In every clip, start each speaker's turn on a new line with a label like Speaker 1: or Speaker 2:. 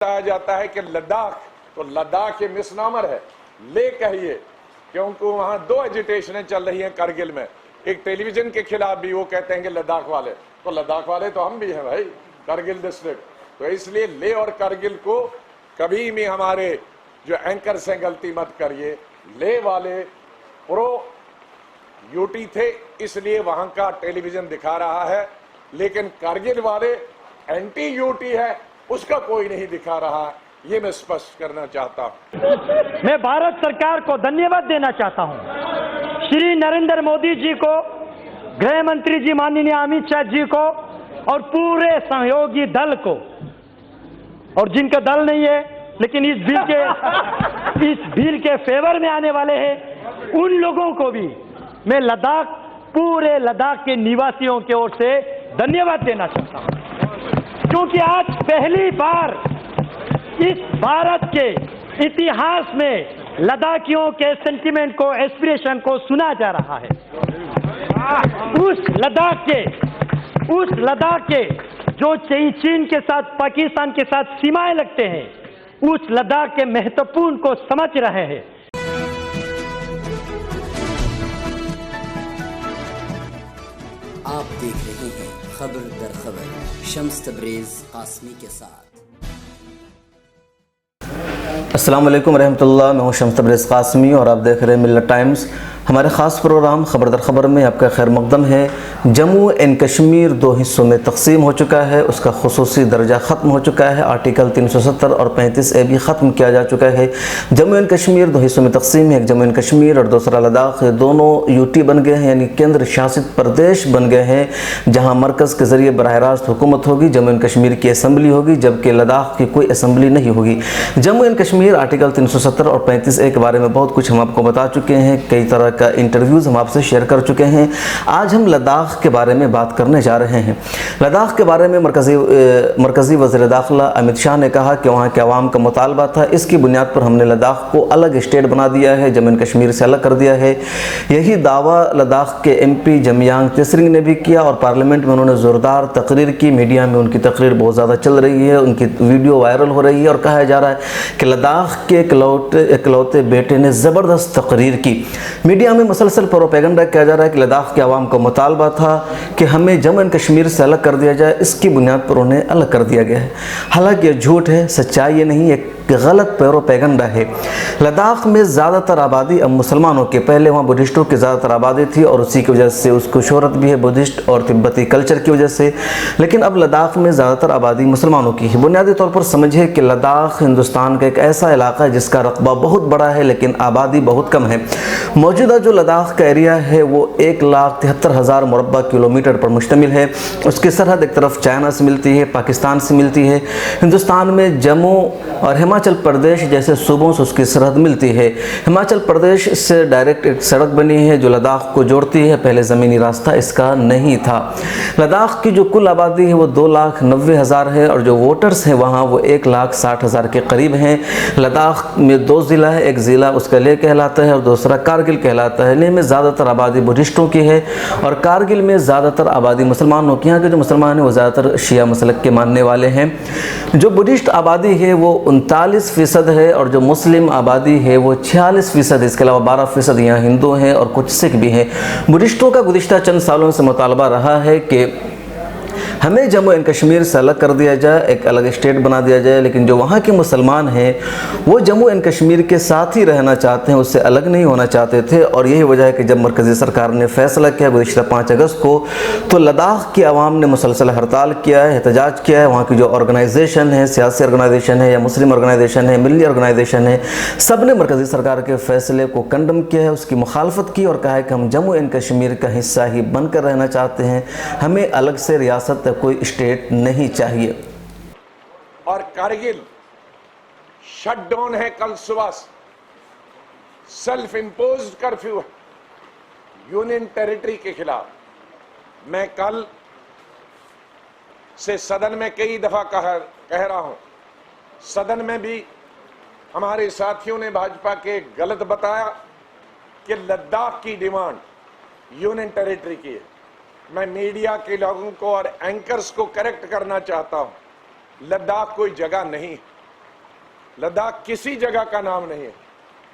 Speaker 1: बताया जाता है कि लद्दाख, तो लद्दाख ये मिसनामर है, ले कहिए, क्योंकि वहां दो एजिटेशनें चल रही हैं कारगिल में। एक टेलीविजन के खिलाफ भी वो कहते हैं कि लद्दाख वाले, तो लद्दाख वाले तो हम भी हैं भाई, कारगिल डिस्ट्रिक्ट। तो इसलिए ले और कारगिल को कभी भी हमारे जो एंकर से गलती मत करिए। ले वाले प्रो यूटी थे, इसलिए वहां का टेलीविजन दिखा रहा है, लेकिन कारगिल वाले एंटी यूटी है, उसका कोई नहीं दिखा रहा। ये मैं स्पष्ट करना चाहता हूं।
Speaker 2: मैं भारत सरकार को धन्यवाद देना चाहता हूं, श्री नरेंद्र मोदी जी को, गृह मंत्री जी माननीय अमित शाह जी को और पूरे सहयोगी दल को, और जिनका दल नहीं है लेकिन इस बिल के फेवर में आने वाले हैं, उन लोगों को भी मैं पूरे लद्दाख के निवासियों की ओर से धन्यवाद देना चाहता हूं, क्योंकि आज पहली बार इस भारत के इतिहास में लद्दाखियों के सेंटिमेंट को, एस्पिरेशन को सुना जा रहा है। उस लद्दाख के जो चीन के साथ, पाकिस्तान के साथ सीमाएं लगते हैं, उस लद्दाख के महत्वपूर्ण को समझ रहे हैं।
Speaker 3: आप देख रहे हैं खबर दर खबर शम्स तबरेज़ कासमी के साथ।
Speaker 4: अस्सलाम वालेकुम रहमतुल्लाह, मैं हूं शम्स तबरेज़ कासमी और आप देख रहे हैं मिल्लत टाइम्स। हमारे ख़ास प्रोग्राम खबर दर खबर में आपका खैर मकदम है। जम्मू एंड कश्मीर दो हिस्सों में तकसीम हो चुका है, उसका खुसूसी दर्जा ख़त्म हो चुका है। आर्टिकल 370 और 35A भी ख़त्म किया जा चुका है। जम्मू एंड कश्मीर दो हिस्सों में तकसीम है, एक जम्मू एंड कश्मीर और दूसरा लद्दाख। दोनों यूटी बन गए हैं, यानी केंद्र शासित प्रदेश बन गए हैं, जहाँ मरकज़ के ज़रिए बराह रास्त हुकूमत होगी। जम्मू एंड कश्मीर की असम्बली होगी, जबकि लद्दाख की कोई असम्बली नहीं होगी। जम्मू एंड कश्मीर आर्टिकल 370 और 35A के बारे में बहुत कुछ हम आपको बता चुके हैं, कई तरह का इंटरव्यूज़ हम आपसे शेयर कर चुके हैं। आज हम लद्दाख के बारे में बात करने जा रहे हैं। लद्दाख के बारे में मरकज़ी वज़ीर दाखिला अमित शाह ने कहा कि वहाँ के अवाम का मुतालबा था, इसकी बुनियाद पर हमने लद्दाख को अलग स्टेट बना दिया है, जम्मू एंड कश्मीर से अलग कर दिया है। यही दावा लद्दाख के MP जमयांग तेसरिंग ने भी किया और पार्लियामेंट में उन्होंने ज़ोरदार तकरीर की। मीडिया में उनकी तकरीर बहुत ज़्यादा चल रही है, उनकी वीडियो वायरल हो रही है और कहा जा रहा है कि लद्दाख के इकलौते बेटे ने ज़बरदस्त तकरीर की। मीडिया में मुसलसल प्रोपेगेंडा किया जा रहा है कि लद्दाख के अवाम का मुतालबा था कि हमें जम्मू एंड कश्मीर से अलग कर दिया जाए, इसकी बुनियाद पर उन्हें अलग कर दिया गया है। हालांकि ये झूठ है, सच्चाई ये नहीं, एक गलत प्रोपेगेंडा है। लद्दाख में ज़्यादातर आबादी अब मुसलमानों के, पहले वहाँ बुद्धिस्टों की ज़्यादातर आबादी थी और उसी की वजह से उसको शोहरत भी है बुद्धिस्ट और तिब्बती कल्चर की वजह से, लेकिन अब लद्दाख में ज़्यादातर आबादी मुसलमानों की है। बुनियादी तौर पर समझे कि लद्दाख हिंदुस्तान का एक ऐसा इलाका है जिसका रकबा बहुत बड़ा है लेकिन आबादी बहुत कम है। मौजूदा जो लद्दाख का एरिया है वो 1,73,000 मुरब्बा किलोमीटर पर मुश्तमिल है। उसकी सरहद एक तरफ चाइना से मिलती है, पाकिस्तान से मिलती है। हिंदुस्तान में जम्मू और हिमाचल प्रदेश जैसे सूबों से उसकी सरहद मिलती है। हिमाचल प्रदेश से डायरेक्ट एक सड़क बनी है जो लद्दाख को जोड़ती है, पहले ज़मीनी रास्ता इसका नहीं था। लद्दाख की जो कुल आबादी है वो 2,90,000 है और जो वोटर्स हैं वहाँ वो 1,60,000 के करीब हैं। लद्दाख में 2 ज़िला है, एक ज़िला उसका लेह कहलाता है और दूसरा कारगिल कहलाता है। लेह में ज़्यादातर आबादी बुद्धिस्टों की है और कारगिल में ज़्यादातर आबादी मुसलमानों की। यहाँ के जो मुसलमान हैं वो ज़्यादातर शिया मसलक के मानने वाले हैं। जो बुद्धिस्ट आबादी है वो 39% है और जो मुस्लिम आबादी है वो 46%। इसके अलावा 12% यहाँ हिंदू हैं और कुछ सिख भी हैं। बुद्धिस्टों का गुज़िश्ता चंद सालों से मुतालबा रहा है कि हमें जम्मू एंड कश्मीर से अलग कर दिया जाए, एक अलग स्टेट बना दिया जाए, लेकिन जो वहाँ के मुसलमान हैं वो जम्मू एंड कश्मीर के साथ ही रहना चाहते हैं, उससे अलग नहीं होना चाहते थे। और यही वजह है कि जब मरकज़ी सरकार ने फैसला किया गुज़िश्ता 5 अगस्त को, तो लद्दाख की आवाम ने मुसलसल हड़ताल किया है, एहतजाज किया है। वहाँ की जो ऑर्गेनाइजेशन है, सियासी ऑर्गेनाइजेशन है या मुस्लिम ऑर्गेनाइजेशन है, मिली ऑर्गेनाइजेशन है, सब ने मरकज़ी सरकार के फैसले को कंडम किया है, उसकी मुखालफत की और कहा है कि हम जम्मू एंड कश्मीर का हिस्सा ही बनकर रहना चाहते हैं, हमें अलग से रियासत कोई स्टेट नहीं चाहिए।
Speaker 1: और कारगिल शटडाउन है, कल सुबह सेल्फ इंपोज्ड कर्फ्यू है यूनियन टेरिटरी के खिलाफ। मैं कल से सदन में कई दफा कह रहा हूं, सदन में भी हमारे साथियों ने भाजपा के गलत बताया कि लद्दाख की डिमांड यूनियन टेरिटरी की है। मैं मीडिया के लोगों को और एंकर्स को करेक्ट करना चाहता हूं, लद्दाख कोई जगह नहीं, लद्दाख किसी जगह का नाम नहीं है,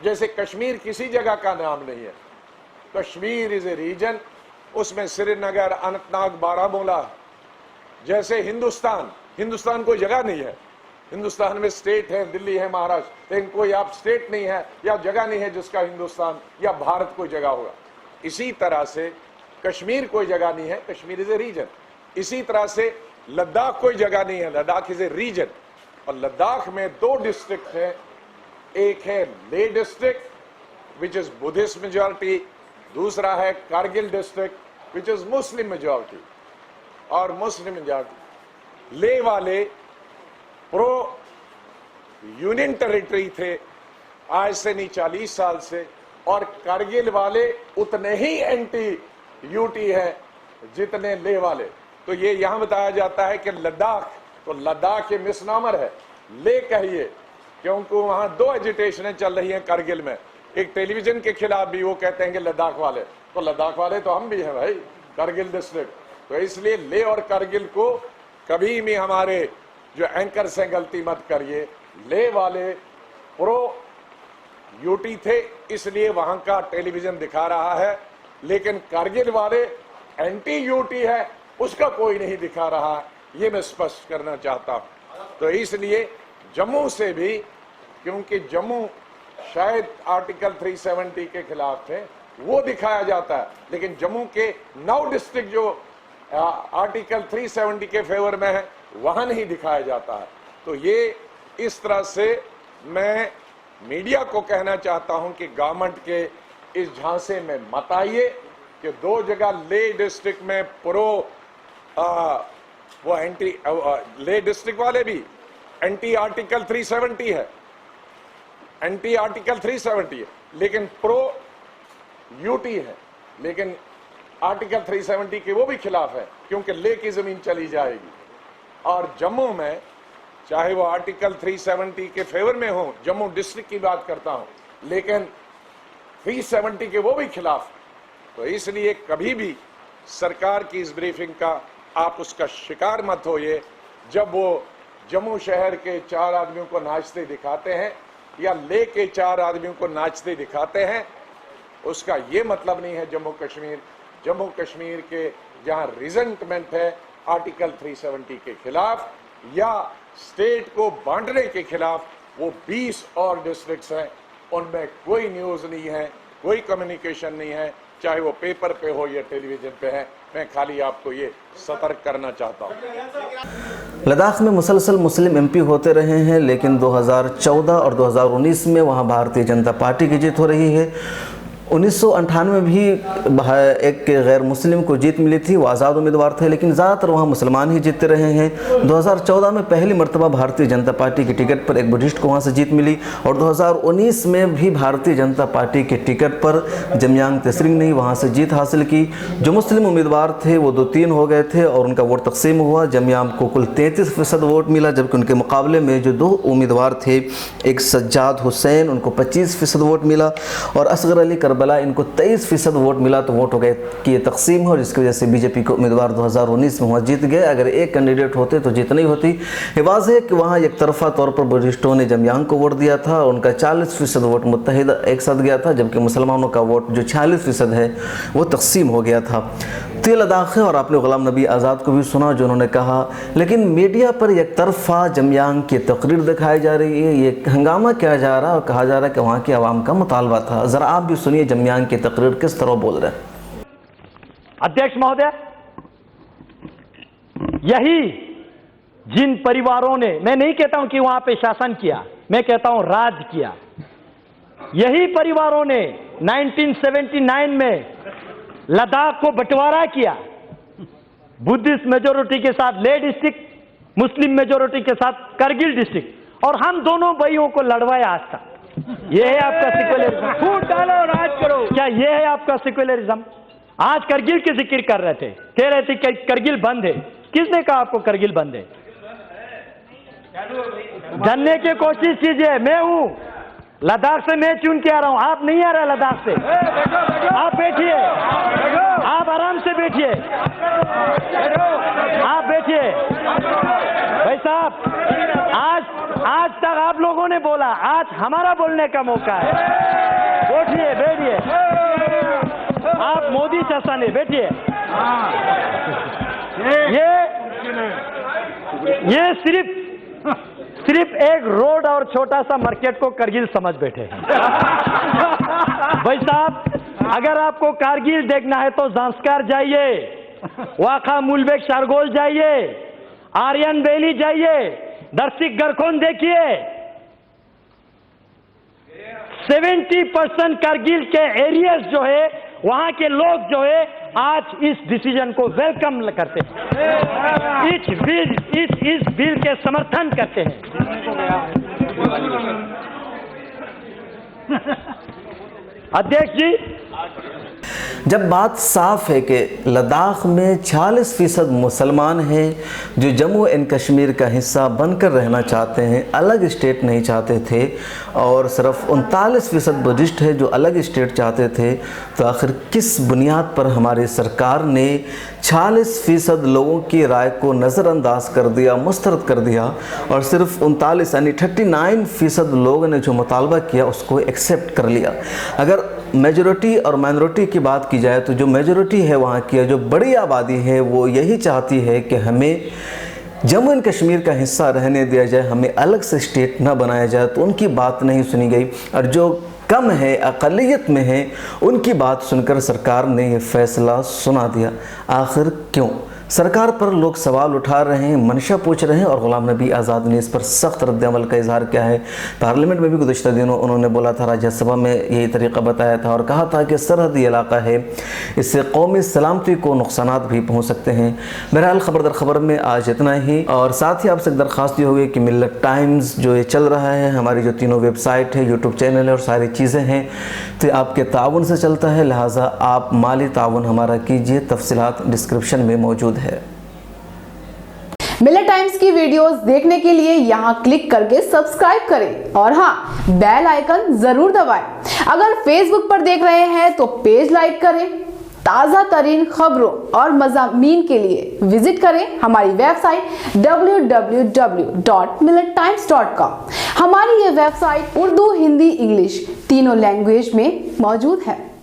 Speaker 1: जैसे कश्मीर किसी जगह का नाम नहीं है। कश्मीर इज ए रीजन, उसमें श्रीनगर, अनंतनाग, बारामूला, जैसे हिंदुस्तान कोई जगह नहीं है। हिंदुस्तान में स्टेट है, दिल्ली है, महाराष्ट्र, लेकिन कोई आप स्टेट नहीं है या जगह नहीं है जिसका हिंदुस्तान या भारत कोई जगह होगा। इसी तरह से कश्मीर कोई जगह नहीं है, कश्मीर इज ए रीजन। इसी तरह से लद्दाख कोई जगह नहीं है, लद्दाख इज ए रीजन। और लद्दाख में 2 डिस्ट्रिक्ट हैं, एक है Leh district which is Buddhist majority, दूसरा है Kargil district which is Muslim majority. और मुस्लिम मेजॉरिटी लेह वाले प्रो यूनियन टेरिटरी थे आज से नहीं 40 साल से, और कारगिल वाले उतने ही एंटी यूटी है जितने लेह वाले। तो ये यहां बताया जाता है कि लद्दाख, तो लद्दाख ये मिसनामर है, ले कहिए, क्योंकि वहां 2 एजिटेशनें चल रही हैं कारगिल में। एक टेलीविजन के खिलाफ भी वो कहते हैं कि लद्दाख वाले, तो लद्दाख वाले तो हम भी हैं भाई, कारगिल डिस्ट्रिक्ट। तो इसलिए ले और कारगिल को कभी भी हमारे जो एंकर से गलती मत करिए। ले वाले प्रो यूटी थे, इसलिए वहां का टेलीविजन दिखा रहा है, लेकिन कारगिल वाले एंटी यूटी है, उसका कोई नहीं दिखा रहा। ये मैं स्पष्ट करना चाहता हूं। तो इसलिए जम्मू से भी, क्योंकि जम्मू शायद आर्टिकल 370 के खिलाफ थे, वो दिखाया जाता है, लेकिन जम्मू के 9 डिस्ट्रिक्ट जो आर्टिकल 370 के फेवर में है वहां नहीं दिखाया जाता है। तो ये इस तरह से मैं मीडिया को कहना चाहता हूं कि गवर्नमेंट के इस झांसे में मत आइए कि 2 जगह ले डिस्ट्रिक्ट में प्रो वो एंटी ले डिस्ट्रिक्ट वाले भी एंटी आर्टिकल 370 है, एंटी आर्टिकल 370 है, लेकिन प्रो यूटी है, लेकिन आर्टिकल 370 के वो भी खिलाफ है, क्योंकि ले की जमीन चली जाएगी। और जम्मू में चाहे वो आर्टिकल 370 के फेवर में हो, जम्मू डिस्ट्रिक्ट की बात करता हूं, लेकिन 370 के वो भी खिलाफ। तो इसलिए कभी भी सरकार की इस ब्रीफिंग का आप उसका शिकार मत होइए। जब वो जम्मू शहर के 4 आदमियों को नाचते दिखाते हैं या ले के 4 आदमियों को नाचते दिखाते हैं, उसका ये मतलब नहीं है जम्मू कश्मीर के जहां रिजेंटमेंट है आर्टिकल 370 के खिलाफ या स्टेट को बांटने के खिलाफ, वो 20 और डिस्ट्रिक्ट्स हैं, उनमें कोई न्यूज़ नहीं है, कोई कम्युनिकेशन नहीं है, चाहे वो पेपर पे हो या टेलीविजन पे है। मैं खाली आपको ये सतर्क करना चाहता हूँ।
Speaker 4: लद्दाख में मुसलसल मुस्लिम एमपी होते रहे हैं, लेकिन 2014 और 2019 में वहाँ भारतीय जनता पार्टी की जीत हो रही है। 1998 में भी एक गैर मुस्लिम को जीत मिली थी, वो आज़ाद उम्मीदवार थे, लेकिन ज़्यादातर वहाँ मुसलमान ही जीतते रहे हैं। 2014 में पहली मरतबा भारतीय जनता पार्टी की टिकट पर एक बुद्धिस्ट को वहाँ से जीत मिली, और 2019 में भी भारतीय जनता पार्टी के टिकट पर जमयांग तेसरिंग ने वहाँ से जीत हासिल की। जो मुस्लिम उम्मीदवार थे वो 2-3 हो गए थे और उनका वोट तकसीम हुआ। जमयांग को कुल 33% वोट मिला, जबकि उनके मुकाबले में जो 2 उम्मीदवार थे, एक सज्जाद हुसैन, उनको 25% वोट मिला, और असगर अली करबला, इनको 23% वोट मिला। तो वोट हो गए कि ये तकसीम हो, जिसकी वजह से बीजेपी के उम्मीदवार 2019 में वहाँ जीत गए। अगर एक कैंडिडेट होते तो जीत नहीं होती। वाज़ेह है कि वहाँ एक तरफा तौर पर बुद्धिस्टों ने जमयांग को वोट दिया था, उनका 40% वोट मुत्तहिद एक साथ गया था, जबकि मुसलमानों का वोट जो 46% है वो तकसीम हो गया था। तो ये लद्दाख है। और आपने गुलाम नबी आज़ाद को भी सुना जो उन्होंने कहा, लेकिन मीडिया पर एक तरफा जमयांग की तकरीर दिखाई जा रही है, ये हंगामा किया जा रहा है और कहा जा रहा है कि वहाँ की आवाम का मुतालबा था। ज़रा आप भी सुनिए जमयांग की तकरीर किस तरह बोल रहे हैं।
Speaker 2: अध्यक्ष महोदय, यही जिन परिवारों ने, मैं नहीं कहता हूं कि वहां पे शासन किया, मैं कहता हूं राज किया, यही परिवारों ने 1979 में लद्दाख को बंटवारा किया, बुद्धिस्ट मेजोरिटी के साथ ले डिस्ट्रिक्ट, मुस्लिम मेजोरिटी के साथ करगिल डिस्ट्रिक्ट, और हम दोनों भाइयों को लड़वाया आज तक। ये है आपका सेक्युलरिज्म? फूट डालो, राज करो। क्या ये है आपका सेक्युलरिज्म? आज करगिल की जिक्र कर रहे थे, कह रहे थे कि करगिल बंद है। किसने कहा आपको करगिल बंद है? जानने की कोशिश कीजिए। मैं हूं लद्दाख से, मैं चुन के आ रहा हूं, आप नहीं आ रहे लद्दाख से। आप बैठिए, आप आराम से बैठिए, आप बैठिए। भाई साहब, आज तक आप लोगों ने बोला, आज हमारा बोलने का मौका है। बैठिए बैठिए, आप मोदी शासन है, बैठिए। ये सिर्फ एक रोड और छोटा सा मार्केट को करगिल समझ बैठे हैं। भाई साहब, अगर आपको कारगिल देखना है तो ज़ांस्कार जाइए, वाखा मुलबेक शारगोल जाइए, आर्यन वैली जाइए, दर्शिक गरखोन देखिए। 70% कारगिल के एरियाज जो है, वहां के लोग जो है आज इस डिसीजन को वेलकम करते हैं, इस बिल के समर्थन करते हैं। अध्यक्ष जी,
Speaker 4: जब बात साफ है कि लद्दाख में 46% मुसलमान हैं जो जम्मू एंड कश्मीर का हिस्सा बनकर रहना चाहते हैं, अलग स्टेट नहीं चाहते थे, और सिर्फ 39% बुद्धिस्ट है जो अलग स्टेट चाहते थे, तो आखिर किस बुनियाद पर हमारी सरकार ने 46% लोगों की राय को नज़रअंदाज कर दिया, मुस्तरद कर दिया, और सिर्फ 39 यानी 39% लोगों ने जो मुतालबा किया उसको एक्सेप्ट कर लिया। अगर मेजॉरिटी और माइनॉरिटी की बात की जाए तो जो मेजॉरिटी है वहाँ की, जो बड़ी आबादी है, वो यही चाहती है कि हमें जम्मू एंड कश्मीर का हिस्सा रहने दिया जाए, हमें अलग से स्टेट ना बनाया जाए, तो उनकी बात नहीं सुनी गई। और जो कम है, अक़लियत में है, उनकी बात सुनकर सरकार ने ये फैसला सुना दिया। आखिर क्यों? सरकार पर लोग सवाल उठा रहे हैं, मंशा पूछ रहे हैं, और गुलाम नबी आज़ाद ने इस पर सख्त रद्द-ए-अमल का इजहार किया है। पार्लियामेंट में भी गुज़श्ता दिनों उन्होंने बोला था, राज्यसभा में यही तरीक़ा बताया था और कहा था कि सरहदी इलाका है, इससे कौमी सलामती को नुकसानात भी पहुँच सकते हैं। बहरहाल खबर दर खबर में आज इतना ही, और साथ ही आपसे एक दरख्वास्त ये होगी कि मिल्लत टाइम्स जो ये चल रहा है, हमारी जो तीनों वेबसाइट है, यूट्यूब चैनल है और सारी चीज़ें हैं, तो आपके ताउन से चलता है, लिहाजा आप माली ताउन हमारा कीजिए। तफसीलात डिस्क्रिप्शन में मौजूद है।
Speaker 5: मिल्लत टाइम्स की वीडियोस देखने के लिए यहां क्लिक करके सब्सक्राइब करें, और हाँ, बेल आइकन जरूर दबाएं। अगर फेसबुक पर देख रहे हैं तो पेज लाइक करें। ताज़ा तरीन खबरों और मज़ामीन के लिए विजिट करें हमारी वेबसाइट www.millettimes.com। हमारी ये वेबसाइट उर्दू, हिंदी, इंग्लिश तीनों लैंग्वेज में मौजूद है।